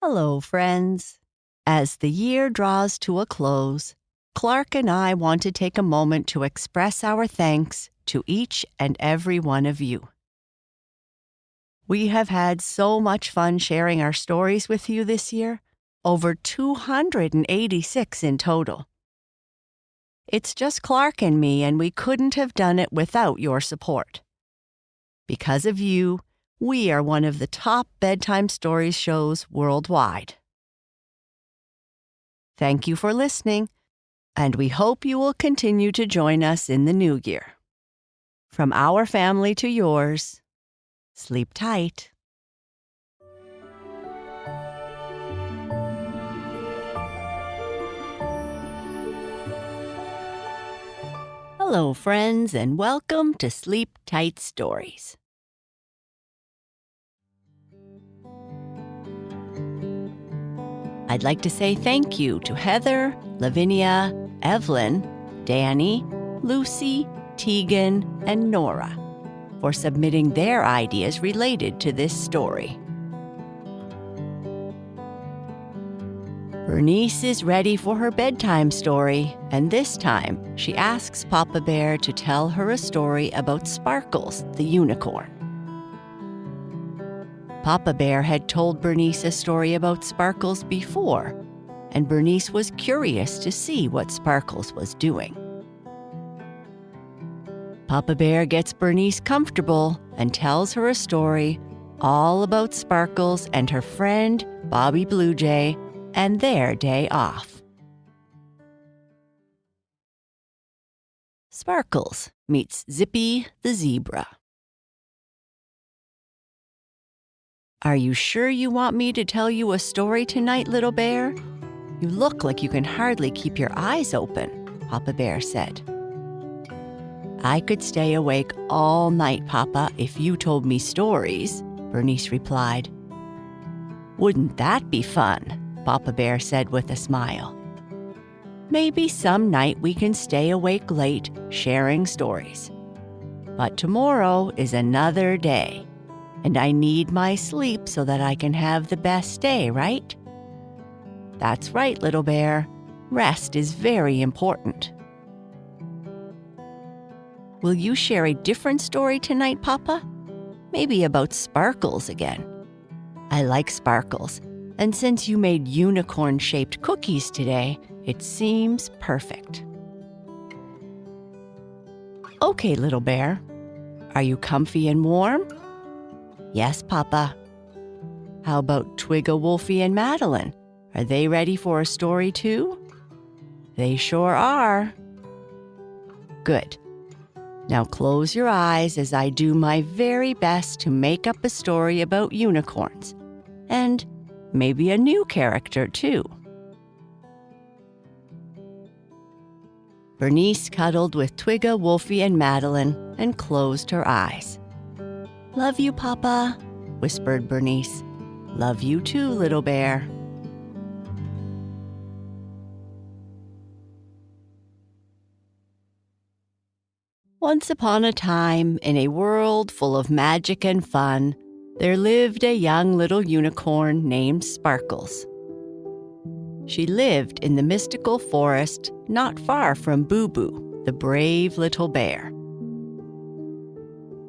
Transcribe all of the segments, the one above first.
Hello, friends. As the year draws to a close, Clark and I want to take a moment to express our thanks to each and every one of you. We have had so much fun sharing our stories with you this year, over 286 in total. It's just Clark and me, and we couldn't have done it without your support. Because of you, we are one of the top bedtime stories shows worldwide. Thank you for listening, and we hope you will continue to join us in the new year. From our family to yours, sleep tight. Hello, friends, and welcome to Sleep Tight Stories. I'd like to say thank you to Heather, Lavinia, Evelyn, Danny, Lucy, Tegan, and Nora for submitting their ideas related to this story. Bernice is ready for her bedtime story, and this time she asks Papa Bear to tell her a story about Sparkles, the unicorn. Papa Bear had told Bernice a story about Sparkles before, and Bernice was curious to see what Sparkles was doing. Papa Bear gets Bernice comfortable and tells her a story all about Sparkles and her friend, Bobby Blue Jay, and their day off. Sparkles meets Zippy the zebra. Are you sure you want me to tell you a story tonight, little bear? You look like you can hardly keep your eyes open, Papa Bear said. I could stay awake all night, Papa, if you told me stories, Bernice replied. Wouldn't that be fun? Papa Bear said with a smile. Maybe some night we can stay awake late sharing stories. But tomorrow is another day. And I need my sleep so that I can have the best day, right? That's right, little bear. Rest is very important. Will you share a different story tonight, Papa? Maybe about Sparkles again. I like Sparkles, and since you made unicorn-shaped cookies today, it seems perfect. Okay, little bear. Are you comfy and warm? Yes, Papa. How about Twigga, Wolfie, and Madeline? Are they ready for a story too? They sure are. Good. Now close your eyes as I do my very best to make up a story about unicorns. And maybe a new character too. Bernice cuddled with Twigga, Wolfie, and Madeline and closed her eyes. Love you, Papa, whispered Bernice. Love you too, little bear. Once upon a time, in a world full of magic and fun, there lived a young little unicorn named Sparkles. She lived in the mystical forest not far from Boo Boo, the brave little bear.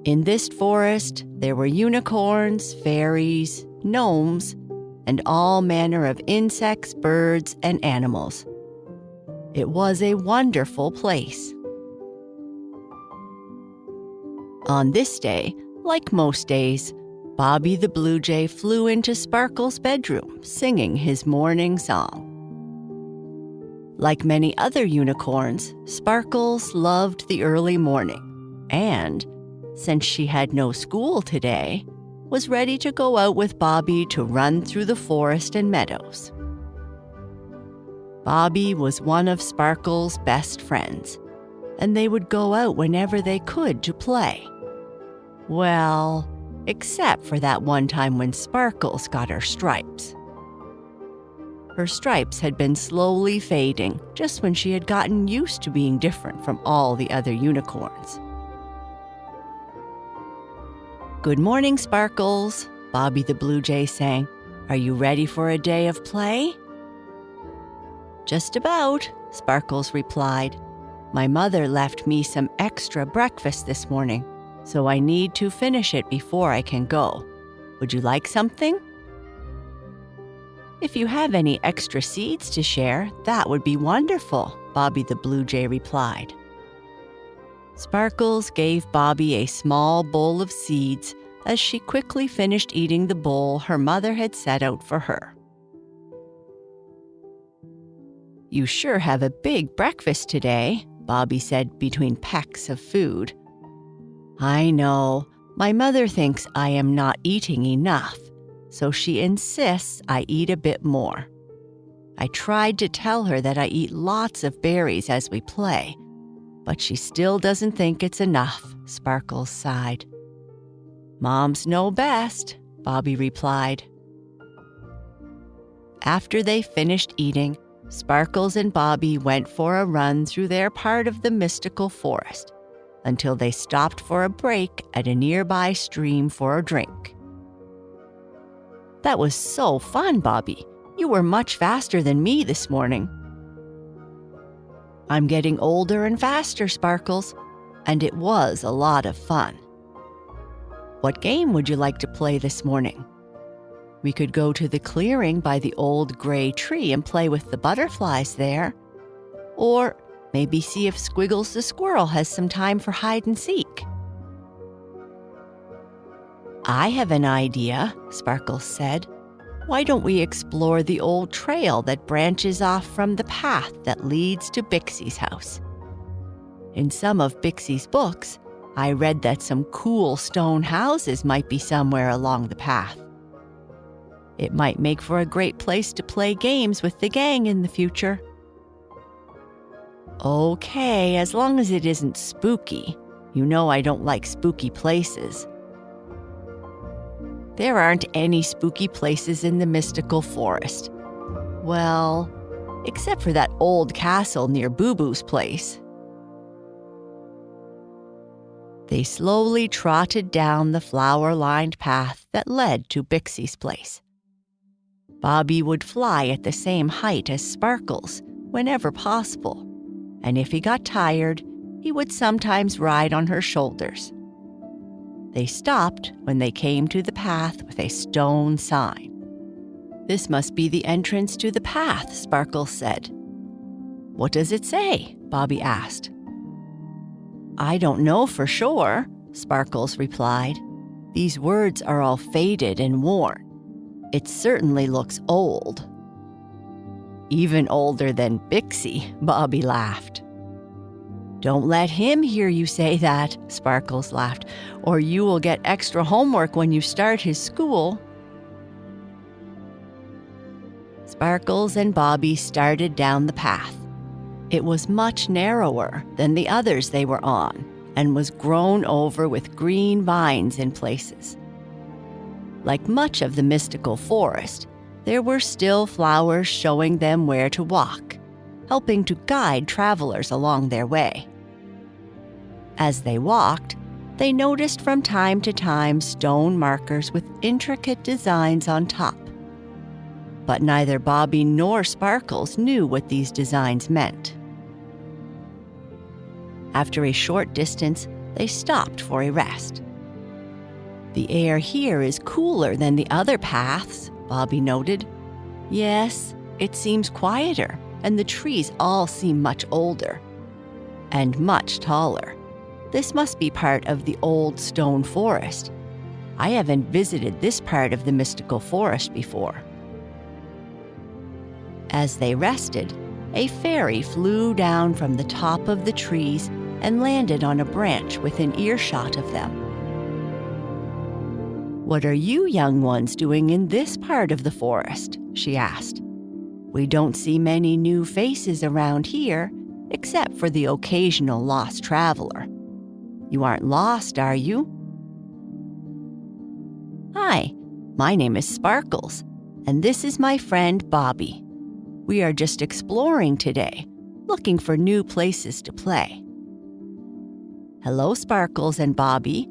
In this forest, there were unicorns, fairies, gnomes, and all manner of insects, birds, and animals. It was a wonderful place. On this day, like most days, Bobby the Blue Jay flew into Sparkle's bedroom, singing his morning song. Like many other unicorns, Sparkles loved the early morning, and since she had no school today, was ready to go out with Bobby to run through the forest and meadows. Bobby was one of Sparkle's best friends, and they would go out whenever they could to play. Well, except for that one time when Sparkles got her stripes. Her stripes had been slowly fading just when she had gotten used to being different from all the other unicorns. Good morning, Sparkles, Bobby the Blue Jay sang. Are you ready for a day of play?" "Just about," Sparkles replied. "My mother left me some extra breakfast this morning, so I need to finish it before I can go. Would you like something?" "If you have any extra seeds to share, that would be wonderful," Bobby the Blue Jay replied. Sparkles gave Bobby a small bowl of seeds as she quickly finished eating the bowl her mother had set out for her. "You sure have a big breakfast today," Bobby said between pecks of food. "I know. My mother thinks I am not eating enough, so she insists I eat a bit more. I tried to tell her that I eat lots of berries as we play, but she still doesn't think it's enough," Sparkles sighed. "Moms know best," Bobby replied. After they finished eating, Sparkles and Bobby went for a run through their part of the mystical forest until they stopped for a break at a nearby stream for a drink. "That was so fun, Bobby. You were much faster than me this morning." "I'm getting older and faster, Sparkles, and it was a lot of fun." "What game would you like to play this morning?" "We could go to the clearing by the old gray tree and play with the butterflies there. Or maybe see if Squiggles the squirrel has some time for hide and seek." "I have an idea," Sparkles said. "Why don't we explore the old trail that branches off from the path that leads to Bixie's house? In some of Bixie's books, I read that some cool stone houses might be somewhere along the path. It might make for a great place to play games with the gang in the future." "Okay, as long as it isn't spooky. You know I don't like spooky places." "There aren't any spooky places in the mystical forest. Well, except for that old castle near Boo Boo's place." They slowly trotted down the flower-lined path that led to Bixie's place. Bobby would fly at the same height as Sparkles whenever possible, and if he got tired, he would sometimes ride on her shoulders. They stopped when they came to the path with a stone sign. "This must be the entrance to the path," Sparkles said. "What does it say?" Bobby asked. "I don't know for sure," Sparkles replied. "These words are all faded and worn. It certainly looks old." "Even older than Bixie," Bobby laughed. "Don't let him hear you say that," Sparkles laughed, "or you will get extra homework when you start his school." Sparkles and Bobby started down the path. It was much narrower than the others they were on and was grown over with green vines in places. Like much of the mystical forest, there were still flowers showing them where to walk, helping to guide travelers along their way. As they walked, they noticed from time to time stone markers with intricate designs on top. But neither Bobby nor Sparkles knew what these designs meant. After a short distance, they stopped for a rest. "The air here is cooler than the other paths," Bobby noted. "Yes, it seems quieter, and the trees all seem much older. And much taller. This must be part of the old stone forest. I haven't visited this part of the mystical forest before." As they rested, a fairy flew down from the top of the trees and landed on a branch within earshot of them. "What are you young ones doing in this part of the forest?" she asked. "We don't see many new faces around here, except for the occasional lost traveler. You aren't lost, are you?" "Hi, my name is Sparkles, and this is my friend Bobby. We are just exploring today, looking for new places to play." "Hello, Sparkles and Bobby.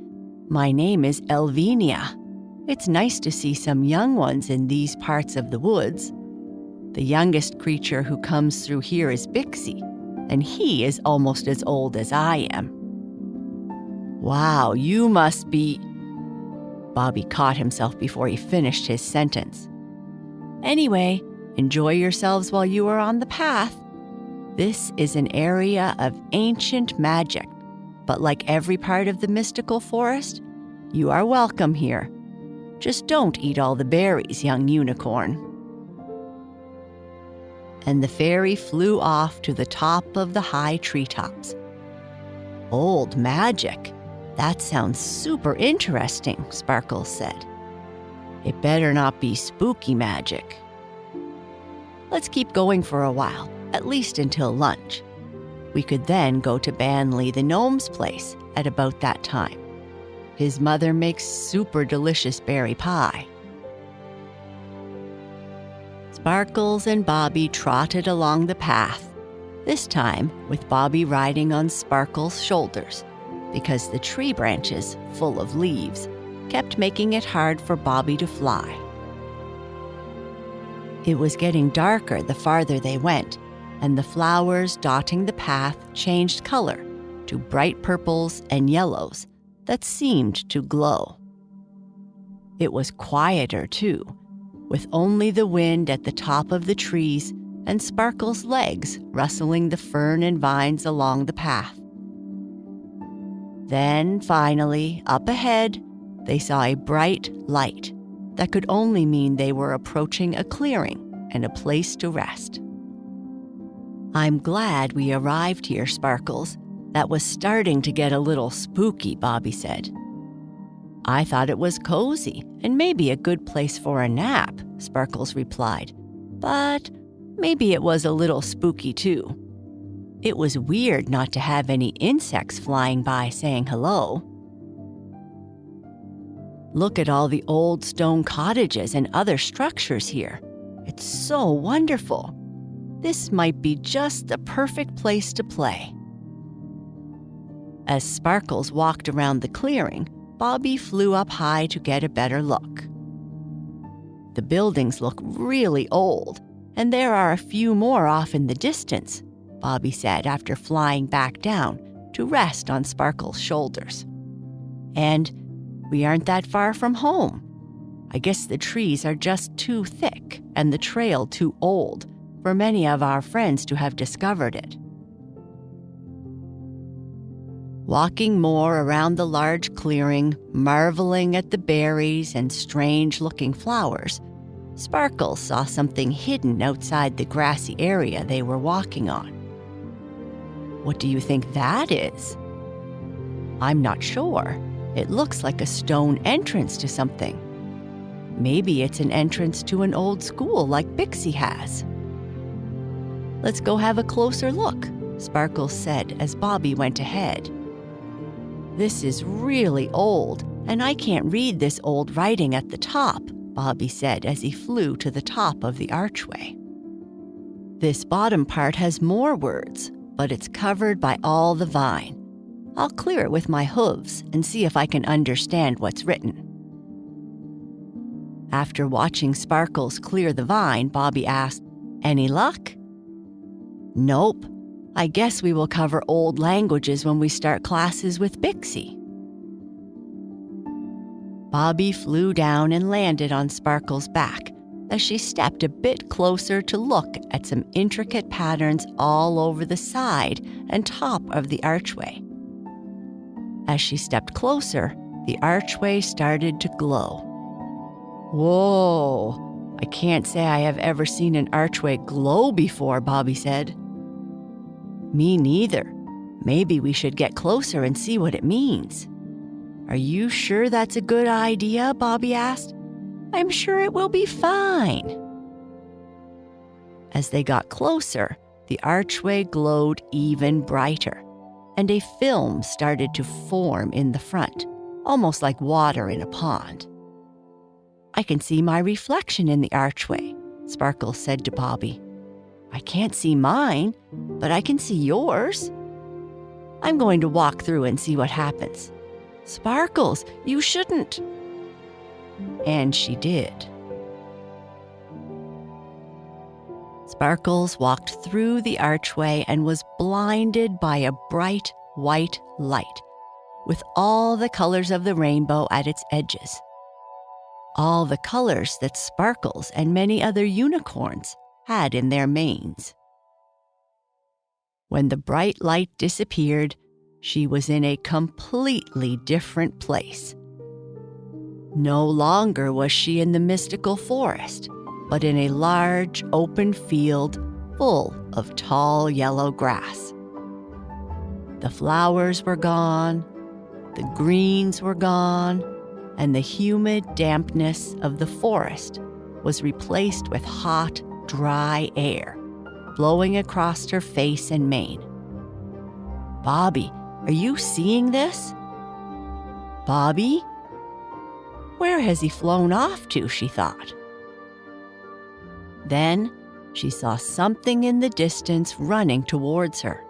My name is Elvinia. It's nice to see some young ones in these parts of the woods. The youngest creature who comes through here is Bixie, and he is almost as old as I am." "Wow, you must be—" Bobby caught himself before he finished his sentence. "Anyway, enjoy yourselves while you are on the path. This is an area of ancient magic, but like every part of the mystical forest, you are welcome here. Just don't eat all the berries, young unicorn." And the fairy flew off to the top of the high treetops. "Old magic? That sounds super interesting," Sparkles said. "It better not be spooky magic. Let's keep going for a while, at least until lunch. We could then go to Banley the gnome's place at about that time. His mother makes super delicious berry pie." Sparkles and Bobby trotted along the path, this time with Bobby riding on Sparkles' shoulders, because the tree branches, full of leaves, kept making it hard for Bobby to fly. It was getting darker the farther they went, and the flowers dotting the path changed color to bright purples and yellows that seemed to glow. It was quieter, too, with only the wind at the top of the trees and Sparkle's legs rustling the fern and vines along the path. Then, finally, up ahead, they saw a bright light that could only mean they were approaching a clearing and a place to rest. "I'm glad we arrived here, Sparkles. That was starting to get a little spooky," Bobby said. "I thought it was cozy and maybe a good place for a nap," Sparkles replied. "But maybe it was a little spooky too. It was weird not to have any insects flying by saying hello." "Look at all the old stone cottages and other structures here. It's so wonderful. This might be just the perfect place to play." As Sparkles walked around the clearing, Bobby flew up high to get a better look. "The buildings look really old, and there are a few more off in the distance," Bobby said after flying back down to rest on Sparkle's shoulders. "And we aren't that far from home. I guess the trees are just too thick and the trail too old for many of our friends to have discovered it." Walking more around the large clearing, marveling at the berries and strange-looking flowers, Sparkles saw something hidden outside the grassy area they were walking on. "What do you think that is?" "I'm not sure. It looks like a stone entrance to something. Maybe it's an entrance to an old school like Bixie has." "Let's go have a closer look," Sparkles said as Bobby went ahead. "This is really old, and I can't read this old writing at the top," Bobby said as he flew to the top of the archway. "This bottom part has more words, but it's covered by all the vine. I'll clear it with my hooves and see if I can understand what's written." After watching Sparkles clear the vine, Bobby asked, "Any luck?" "Nope. I guess we will cover old languages when we start classes with Bixie." Bobby flew down and landed on Sparkle's back as she stepped a bit closer to look at some intricate patterns all over the side and top of the archway. As she stepped closer, the archway started to glow. "Whoa! I can't say I have ever seen an archway glow before," Bobby said. "Me neither. Maybe we should get closer and see what it means." "Are you sure that's a good idea?" Bobby asked. "I'm sure it will be fine." As they got closer, the archway glowed even brighter, and a film started to form in the front, almost like water in a pond. "I can see my reflection in the archway," Sparkles said to Bobby. "I can't see mine, but I can see yours." "I'm going to walk through and see what happens." "Sparkles, you shouldn't." And she did. Sparkles walked through the archway and was blinded by a bright white light with all the colors of the rainbow at its edges. All the colors that Sparkles and many other unicorns had in their manes. When the bright light disappeared, she was in a completely different place. No longer was she in the mystical forest, but in a large open field full of tall yellow grass. The flowers were gone, the greens were gone, and the humid dampness of the forest was replaced with hot, dry air blowing across her face and mane. "Bobby, are you seeing this? Bobby? Where has he flown off to?" she thought. Then she saw something in the distance running towards her.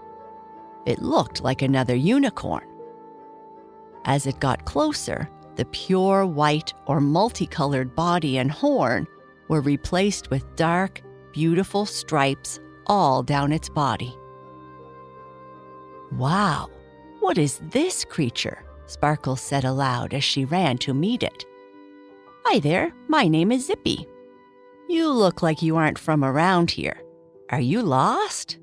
It looked like another unicorn. As it got closer, the pure white or multicolored body and horn were replaced with dark, beautiful stripes all down its body. "Wow, what is this creature?" Sparkles said aloud as she ran to meet it. "Hi there, my name is Zippy. You look like you aren't from around here. Are you lost?"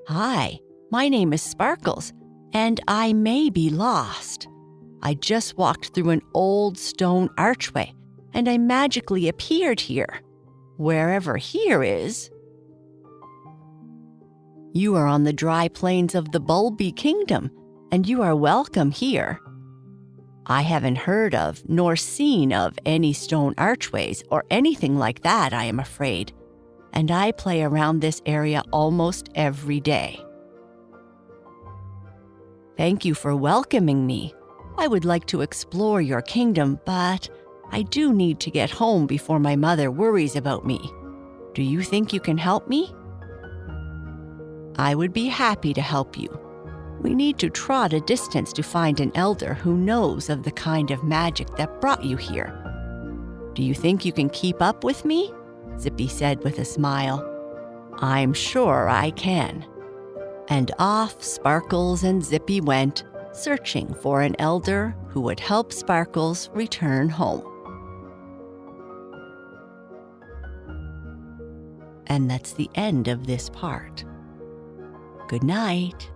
"Hi, my name is Sparkles, and I may be lost. I just walked through an old stone archway, and I magically appeared here, wherever here is." "You are on the dry plains of the Bulby Kingdom, and you are welcome here. I haven't heard of nor seen of any stone archways or anything like that, I am afraid, and I play around this area almost every day." "Thank you for welcoming me. I would like to explore your kingdom, but I do need to get home before my mother worries about me. Do you think you can help me?" "I would be happy to help you. We need to trot a distance to find an elder who knows of the kind of magic that brought you here. Do you think you can keep up with me?" Zippy said with a smile. "I'm sure I can." And off Sparkles and Zippy went, searching for an elder who would help Sparkles return home. And that's the end of this part. Good night.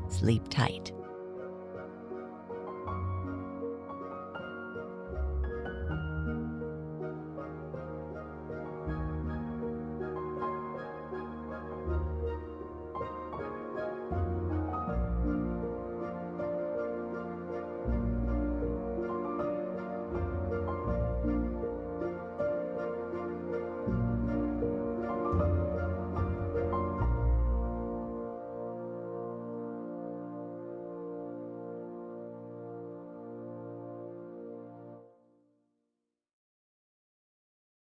Sleep tight.